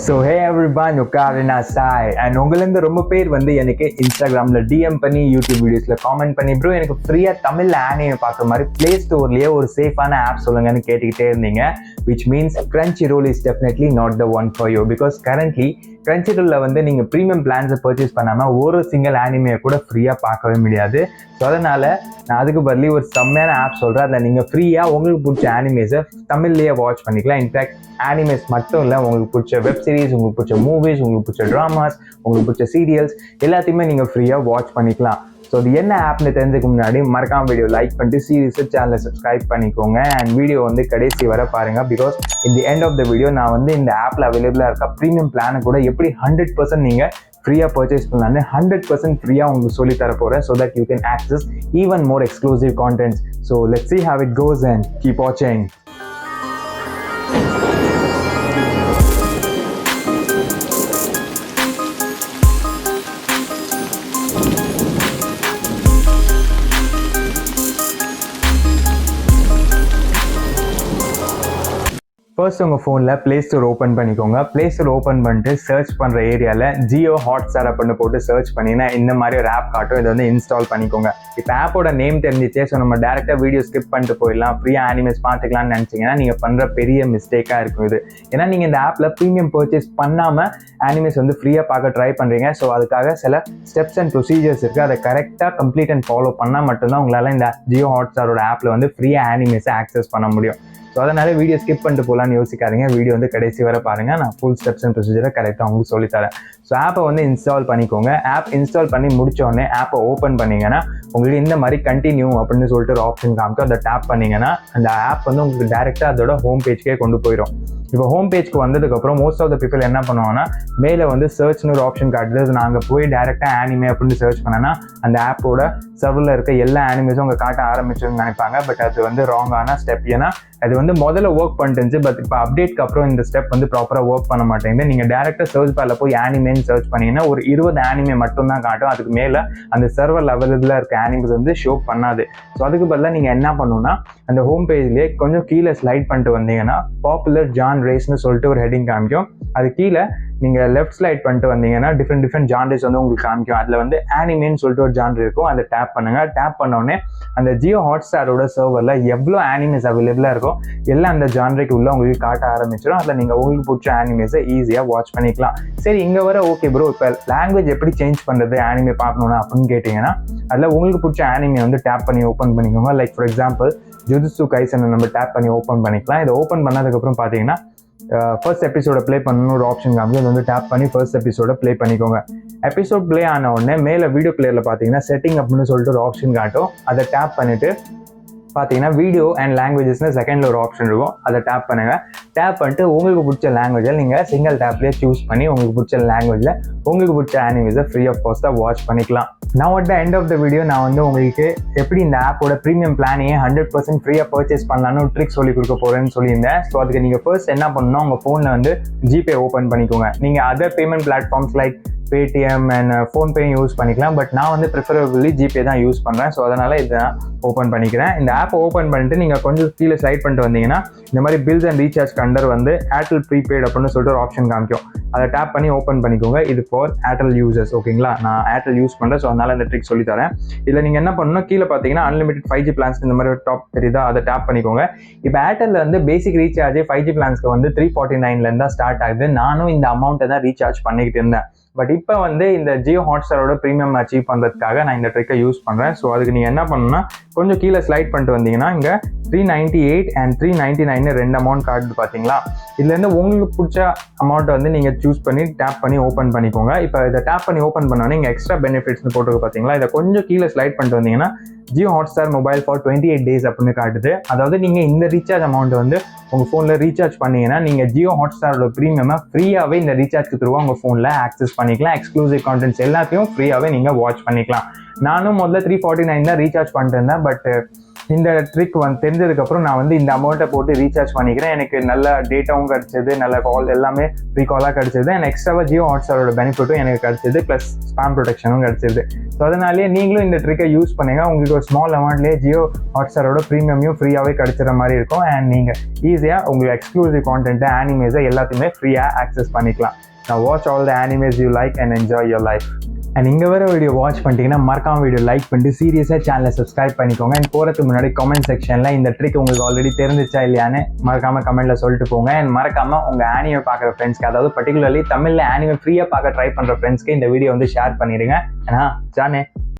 So hey everyone, உட்காருனா சாய் and உங்களிருந்து ரொம்ப பேர் வந்து எனக்கு இன்ஸ்டாகிராமில் டிஎம் பண்ணி யூடியூப் வீடியோஸில் காமெண்ட் பண்ணி ப்ரோ எனக்கு ஃப்ரீயாக தமிழ் ஆனிமே பார்க்குற மாதிரி ப்ளே ஸ்டோர்லேயே ஒரு சேஃபான ஆப் சொல்லுங்கன்னு கேட்டுக்கிட்டே இருந்தீங்க. Which means Crunchyroll is definitely not the one for you because currently Crunchyroll வந்து நீங்கள் ப்ரீமியம் பிளான்ஸை பர்ச்சேஸ் பண்ணாமல் ஒரு சிங்கிள் ஆனிமையை கூட ஃப்ரீயாக பார்க்கவே முடியாது. ஸோ அதனால் நான் அதுக்கு பதிலி ஒரு செம்மையான ஆப் சொல்கிறேன். அதில் நீங்கள் ஃப்ரீயாக உங்களுக்கு பிடிச்ச ஆனிமேஸை தமிழ்லேயே வாட்ச் பண்ணிக்கலாம். இன்ஃபேக்ட் ஆனிமேஸ் மட்டும் இல்லை, உங்களுக்கு பிடிச்ச வெப் சீரிஸ், உங்களுக்கு பிடிச்ச மூவிஸ், உங்களுக்கு பிடிச்ச ட்ராமாஸ், உங்களுக்கு பிடிச்ச சீரியல்ஸ் எல்லாத்தையுமே நீங்கள் ஃப்ரீயாக வாட்ச் பண்ணிக்கலாம். ஸோ அது என்ன ஆப்னு தெரிஞ்சுக்க முன்னாடி மறக்காம வீடியோ லைக் பண்ணிட்டு சீரிஸ் சேனலை சப்ஸ்கிரைப் பண்ணிக்கோங்க அண்ட் வீடியோ வந்து கடைசி வர பாருங்க. பிகாஸ் இந்த எண்ட் ஆஃப் த வீடியோ நான் வந்து இந்த ஆப்பில் அவைலபிளாக இருக்க ப்ரீமியம் பிளானை கூட எப்படி 100% நீங்கள் ஃப்ரீயாக பர்ச்சேஸ் பண்ணலான்னு 100% ஃப்ரீயாக உங்களுக்கு சொல்லி தர போகிறேன். So that you can access even more exclusive contents. So let's see how it goes and keep watching. First உங்கள் ஃபோனில் ப்ளே ஸ்டோர் ஓப்பன் பண்ணிக்கோங்க. ப்ளே ஸ்டோர் ஓப்பன் பண்ணிட்டு சர்ச் பண்ணுற ஏரியாவில் ஜியோ ஹாட்ஸ்டார் அப்படின்னு போட்டு சர்ச் பண்ணிங்கன்னா இந்த மாதிரி ஒரு ஆப் காட்டும். இதை வந்து இன்ஸ்டால் பண்ணிக்கோங்க. இப்போ ஆப்போட நேம் தெரிஞ்சிச்சே, ஸோ நம்ம டேரெக்டாக வீடியோ ஸ்கிப் பண்ணிட்டு போயிடலாம், ஃப்ரீயாக ஆனிமேஸ் பார்த்துக்கலாம்னு நினச்சிங்கன்னா நீங்கள் பண்ணுற பெரிய மிஸ்டேக்காக இருக்கும் இது. ஏன்னா நீங்கள் இந்த ஆப்பில் ப்ரீமியம் பர்ச்சேஸ் பண்ணாமல் ஆனிமேஸ் வந்து ஃப்ரீயாக பார்க்க ட்ரை பண்ணுறீங்க. ஸோ அதுக்காக சில ஸ்டெப்ஸ் அண்ட் ப்ரொசீஜர்ஸ் இருக்குது. அதை கரெக்டாக கம்ப்ளீட் அண்ட் ஃபாலோ பண்ணால் மட்டும்தான் உங்களால் இந்த ஜியோ ஹாட்ஸ்டாரோட ஆப்பில் வந்து ஃப்ரீயாக ஆனிமேஸை ஆக்சஸ் பண்ண முடியும். ஸோ அதனால் வீடியோ ஸ்கிப் பண்ணிட்டு போகலான்னு யோசிக்காதீங்க. வீடியோ வந்து கடைசி வர பாருங்கள். நான் ஃபுல் ஸ்டெப்ஸ் அண்ட் ப்ரொசீஜரை கரெக்டாக உங்களுக்கு சொல்லித்தரேன். ஸோ ஆப்பை வந்து இன்ஸ்டால் பண்ணிக்கோங்க. ஆப் இன்ஸ்டால் பண்ணி முடித்தோடனே ஆப்பை ஓப்பன் பண்ணிங்கன்னா உங்களுக்கு இந்த மாதிரி கண்டினியூ அப்படின்னு சொல்லிட்டு ஒரு ஆப்ஷன் காமிக்கும். அதை டேப் பண்ணிங்கன்னா அந்த ஆப் வந்து உங்களுக்கு டேரெக்டாக அதோட ஹோம் பேஜ்க்கே கொண்டு போயிடும். இப்போ ஹோம் பேஜ்க்கு வந்ததுக்கப்புறம் மோஸ்ட் ஆஃப் த பீப்பிள் என்ன பண்ணுவாங்கன்னா மேலே வந்து சர்ச்னு ஒரு ஆப்ஷன் காட்டுது. நாங்கள் போய் டேரெக்டாக ஆனிமே அப்படின்னு சர்ச் பண்ணனா அந்த ஆப்போட சர்வரில் இருக்க எல்லா ஆனிமேஸும் உங்கள் காட்ட ஆரம்பிச்சுன்னு நினைப்பாங்க. பட் அது வந்து ராங்கான ஸ்டெப். ஏன்னா அது வந்து முதல்ல ஒர்க் பண்ணிட்டு பட் இப்போ அப்டேட்க்கு அப்புறம் இந்த ஸ்டெப் வந்து ப்ராப்பராக ஒர்க் பண்ண மாட்டேங்குது. நீங்கள் டேரெக்டாக சர்ச் பாரில் போய் ஆனிமேன்னு சர்ச் பண்ணிங்கன்னா ஒரு 20 ஆனிமே மட்டும் தான் காட்டும். அதுக்கு மேலே அந்த சர்வரில் அவைலபிளாக இருக்க ஆனிமேஸ் வந்து ஷோ பண்ணாது. ஸோ அதுக்கு பதிலாக நீங்கள் என்ன பண்ணணும்னா அந்த ஹோம் பேஜ்லேயே கொஞ்சம் கீழே ஸ்லைட் பண்ணிட்டு வந்தீங்கன்னா பாப்புலர் ஜான்ரேஸ்னு சொல்லிட்டு ஒரு ஹெட்டிங் காமிக்கும். அது கீழே நீங்கள் லெஃப்ட் ஸ்லைட் பண்ணிட்டு வந்தீங்கன்னா டிஃப்ரெண்ட் ஜான்ரேஸ் வந்து உங்களுக்கு காமிக்கும். அதில் வந்து ஆனிமேன்னு சொல்லிட்டு ஒரு ஜான்ரே இருக்கும். அதை டேப் பண்ணுங்கள். டேப் பண்ணோடனே அந்த ஜியோ ஹாட்ஸ்டாரோட சர்வரில் எவ்வளோ ஆனிமேஸ் அவைலபிளாக இருக்கோ எல்லாம் அந்த ஜான்ரேக்கு உள்ள உங்களுக்கு காட்ட ஆரம்பிச்சிடும். அதில் நீங்கள் உங்களுக்கு பிடிச்ச ஆனிமேஸை ஈஸியாக வாட்ச் பண்ணிக்கலாம். சரி, இங்கே வர ஓகே ப்ரோ, இப்போ லாங்குவேஜ் எப்படி சேஞ்ச் பண்ணுறது ஆனிமே பார்க்கணுன்னா அப்படின்னு கேட்டிங்கன்னா அதில் உங்களுக்கு பிடிச்ச ஆனிமே வந்து டேப் பண்ணி ஓப்பன் பண்ணிக்கோங்க. லைக் ஃபார் எக்ஸாம்பிள் ஜுஜுட்சு கைசனை நம்ம டேப் பண்ணி ஓப்பன் பண்ணிக்கலாம். இதை ஓப்பன் பண்ணதுக்கப்புறம் பார்த்தீங்கன்னா ஃபர்ஸ்ட் எபிசோட ப்ளே பண்ணணும் ஒரு ஆப்ஷன் காமிக்கும். அது வந்து டேப் பண்ணி ஃபர்ஸ்ட் எபிசோட ப்ளே பண்ணிக்கோங்க. எபிசோட் ப்ளே ஆன உடனே மேலே வீடியோ பிளேயரில் பார்த்தீங்கன்னா செட்டிங் அப்படின்னு சொல்லிட்டு ஒரு ஆப்ஷன் காட்டும். அதை டேப் பண்ணிவிட்டு பார்த்தீங்கன்னா வீடியோ அண்ட் லாங்குவேஜஸ்னு செகண்டில் ஒரு ஆப்ஷன் இருக்கும். அதை டேப் பண்ணுங்கள். டேப் பண்ணிட்டு உங்களுக்கு பிடிச்ச லாங்குவேஜில் நீங்கள் சிங்கிள் டேப்லேயே சூஸ் பண்ணி உங்களுக்கு பிடிச்ச லாங்குவேஜில் உங்களுக்கு பிடிச்ச ஆனிமேஸை ஃப்ரீ ஆஃப் காஸ்ட்டாக வாட்ச் பண்ணிக்கலாம். நான் at the end of the video நான் வந்து உங்களுக்கு எப்படி இந்த ஆப்போட ப்ரீமியம் பிளானையே 100% ஃப்ரீயாக பர்ச்சேஸ் பண்ணலான்னு ஒரு ட்ரிக் சொல்லி கொடுக்க போகிறேன்னு சொல்லியிருந்தேன். ஸோ அதுக்கு நீங்கள் ஃபர்ஸ்ட் என்ன பண்ணணும், உங்கள் ஃபோனில் வந்து ஜிபே ஓப்பன் பண்ணிக்கோங்க. நீங்கள் other payment platforms like Paytm and ஃபோன்பேயும் யூஸ் பண்ணிக்கலாம். பட் நான் வந்து ப்ரிஃபரபிளி ஜிபே தான் யூஸ் பண்ணுறேன். ஸோ அதனால் இதை நான் ஓப்பன் பண்ணிக்கிறேன். இந்த ஆப்பை ஓப்பன் பண்ணிட்டு நீங்கள் கொஞ்சம் கீழே ஸ்லைட் பண்ணிட்டு வந்தீங்கன்னா இந்த மாதிரி பில்ஸ் அண்ட் ரீசார்ஜ் கண்டர் வந்து ஏர்டெல் ப்ரீபெய்ட் அப்படின்னு சொல்லிட்டு ஒரு ஆப்ஷன் காமிக்கும். அதை டேப் பண்ணி ஓப்பன் பண்ணிக்கோங்க. இது ஃபார் ஏர்டெல் யூசர்ஸ். ஓகேங்களா, நான் ஏர்டெல் யூஸ் பண்ணுறேன். ஸோ அதனால் இந்த ட்ரிக் சொல்லித்தரேன். இதில் நீங்கள் என்ன பண்ணணும், கீழே பார்த்தீங்கன்னா அன்லிமிட்டட் 5G பிளான்ஸ் இந்த மாதிரி ஒரு டாப் தெரியுதா, அதை டேப் பண்ணிக்கோங்க. இப்போ ஏர்டெல்ல வந்து பேசிக் ரீசார்ஜ் 5G பிளான்ஸ்க்கு வந்து 349 தான் ஸ்டார்ட் ஆகுது. நானும் இந்த அமௌண்ட்டை தான் ரீசார்ஜ் பண்ணிக்கிட்டு இருந்தேன். பட் இப்போ வந்து இந்த ஜியோ ஹாட்ஸ்டாரோட ப்ரீமியம் அச்சீவ் பண்ணுறதுக்காக நான் இந்த ட்ரிக்கை யூஸ் பண்ணுறேன். ஸோ அதுக்கு நீங்கள் என்ன பண்ணணும்னா கொஞ்சம் கீழே ஸ்லைட் பண்ணிட்டு வந்தீங்கன்னா இங்கே 398 and 399 ரெண்டு அமௌண்ட் கார்டு பார்த்தீங்களா. இதுலேருந்து உங்களுக்கு பிடிச்ச அமௌண்ட்டை வந்து நீங்கள் சூஸ் பண்ணி டேப் பண்ணி ஓப்பன் பண்ணிக்கோங்க. இப்போ இதை டேப் பண்ணி ஓப்பன் பண்ணோன்னே இங்கே எக்ஸ்ட்ரா பெனிஃபிட்ஸ்னு போட்டுருக்கு பார்த்தீங்களா. இதை கொஞ்சம் கீழே ஸ்லைட் பண்ணிட்டு வந்தீங்கன்னா Jio Hotstar mobile for 28 days அப்படின்னு காட்டுது. அதாவது நீங்கள் இந்த ரீசார்ஜ் அமௌண்ட் வந்து உங்கள் ஃபோனில் ரீசார்ஜ் பண்ணீங்கன்னா நீங்கள் ஜியோ ஹாட்ஸ்டாரோட ப்ரீமியமாக ஃப்ரீயாகவே இந்த ரீசார்ஜ்க்கு த்ரூவாக உங்கள் ஃபோனில் ஆக்சஸ் பண்ணிக்கலாம். எக்ஸ்க்ளூசிவ் கான்டென்ட்ஸ் எல்லாத்தையும் ஃப்ரீயாகவே நீங்கள் வாட்ச் பண்ணிக்கலாம். நானும் முதல்ல 349 தான் ரீசார்ஜ் பண்ணிட்டு இருந்தேன். பட் இந்த ட்ரிக் தெரிஞ்சதுக்கப்புறம் நான் இந்த அமௌண்ட்டை போட்டு ரீசார்ஜ் பண்ணிக்கிறேன். எனக்கு நல்ல டேட்டாவும் கிடச்சிது, நல்ல கால் எல்லாமே ஃப்ரீ காலாக கிடச்சிது. அண்ட் எக்ஸ்ட்ராவாக ஜியோ ஹாட்ஸ்டாரோட பெனிஃபிட்டும் எனக்கு கிடச்சிது, ப்ளஸ் ஸ்பாம் ப்ரொடெக்ஷனும் கிடச்சிது. ஸோ அதனாலேயே நீங்களும் இந்த ட்ரிக்கை யூஸ் பண்ணுங்க. உங்களுக்கு ஒரு ஸ்மால் அமௌண்ட்லேயே ஜியோ ஹாட்ஸ்டாரோட ப்ரீமியமையும் ஃப்ரீயாகவே கிடச்சிற மாதிரி இருக்கும். அண்ட் நீங்கள் ஈஸியாக உங்களுக்கு எக்ஸ்க்ளூசிவ் கான்டென்ட்டு, ஆனிமேஸை எல்லாத்தையுமே ஃப்ரீயாக ஆக்சஸ் பண்ணிக்கலாம். Now watch all the animes you like and enjoy your life. And இங்கே வர வீடியோ வாட்ச் பண்ணிட்டீங்கன்னா மறக்காம வீடியோ லைக் பண்ணிட்டு சீரியஸாக சேனலை சப்ஸ்கிரைப் பண்ணிக்கோங்க. அண்ட் போகிறதுக்கு முன்னாடி கமெண்ட் செக்ஷனில் இந்த ட்ரிக் உங்களுக்கு ஆல்ரெடி தெரிஞ்சிச்சா இல்லையான்னு மறக்காம கமெண்ட்டில் சொல்லிட்டு போங்க. அண்ட் மறக்காம உங்கள் ஆனிமே பார்க்குற ஃப்ரெண்ட்ஸ்க்கு, அதாவது பர்டிகுலர்லி தமிழில் ஆனிமே ஃப்ரீயாக பார்க்க ட்ரை பண்ணுற ஃப்ரெண்ட்ஸ்க்கு இந்த வீடியோ ஷேர் பண்ணிடுங்க. ஏன்னா ஜானே